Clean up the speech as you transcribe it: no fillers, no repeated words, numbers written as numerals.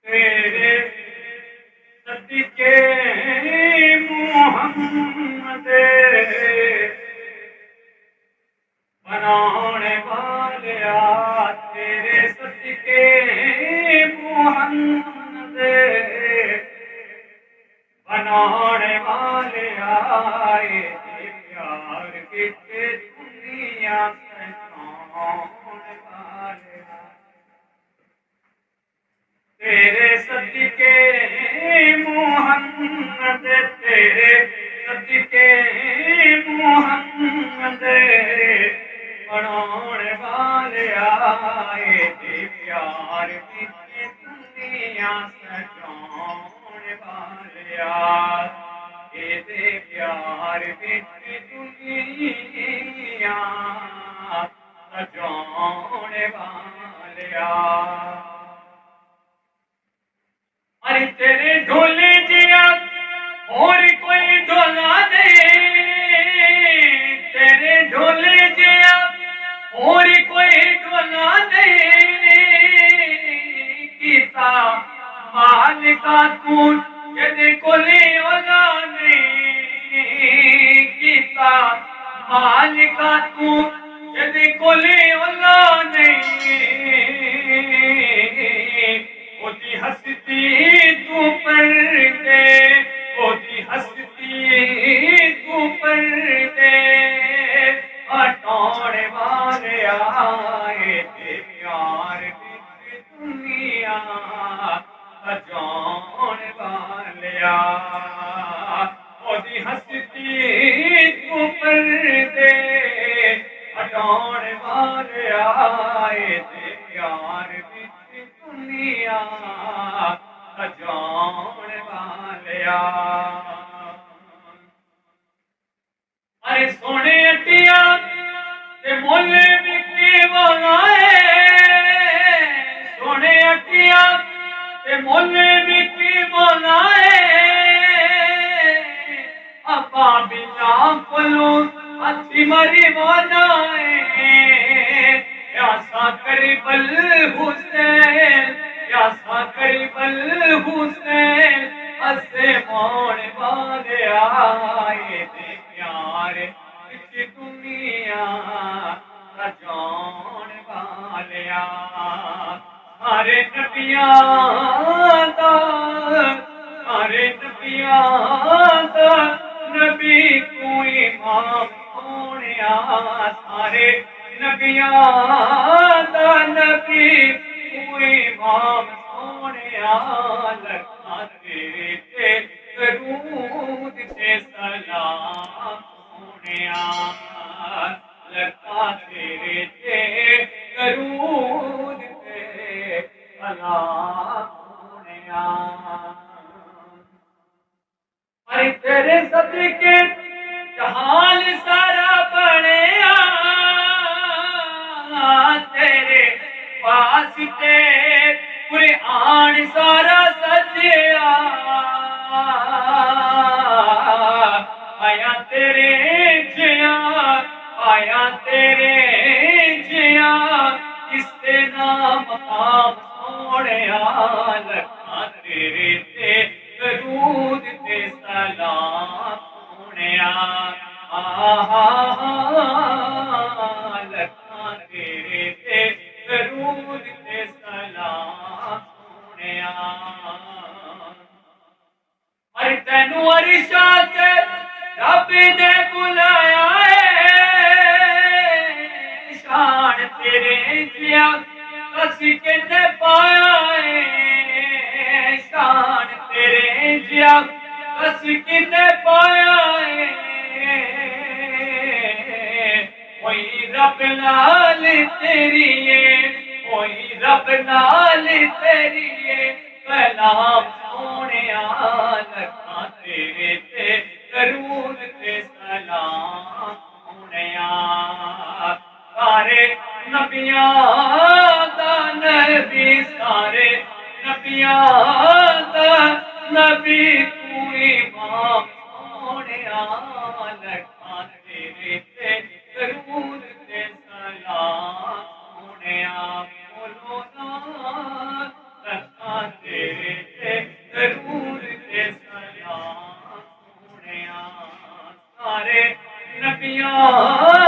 तेरे सदके मोहम्मद बनाने वालिया तेरे सदके मोहम्मद बनाने वालिया प्यार बिच दुनिया सजाने वालिया तेरे सदके मोहम्मद तेरे सदके मोहम्मद बनाने वालिया प्यार बिच दुनिया सजाने वालिया एदे प्यार बिच दुनिया सजाने वालिया अरे तेरे ढोले जिया और कोई ढोला नहीं तेरे ढोले जिया और कोई ढोला नहीं गीता मालिका तू यदि कोली ओला नहीं गीता मालिका तू यदि कोली ओला नहीं ओदी हस्ती तू पर दे ओदी हस्ती तू पर दे हटाने वाले आए ते प्यार बिच दुनिया सजाने वाले ओदी हस्ती तू पर दे हटाने वाले आए ते प्यार बिच दुनिया सजाने वालिया अरे सोने अटिया ते मोले बिकी बनाए सोने अटिया ते मोले बिकी बनाए अपा बिना कोलो हथी मरी बनाए यासा करीबल हुसैन यासा करीबल हुसैन हसे मोने वाले आए ते प्यार बिच दुनिया सजाने वालिया सारे नबियां दा नबी तू इमाम सोनिया सारे नबियां दा नबी तू इमाम सोनिया लखा तेरे ते दरूद ते सलाम सोनिया लखा तेरे ते दरूद ते सलाम सोनिया अरे तेरे सदके जहान सारा बनिया तेरे वास्ते कुरान सारा सजिया आया तेरे जिया आया तेरे जिया किसते नाम मकाम सोने लखा तेरे ते दरूद ते सलाम सोने लखा तेरे ते दरूद ते सलाम सोने अरे तेनू अरिशा ते रब ने बुलाया शान तेरे जिया कस के पाया शान तेरे जिया कस के पाया कोई रब नाल तेरी कोई रब नाल तेरी कलाम सोने लखा तेरे ते दरूद ते सलाम सोने सारे नबियां दा नबी सारे नबियां दा नबी तू इमाम सोने लखा तेरे ते दरूद ते सलाम सोने बोलो ना लखा तेरे दुनिया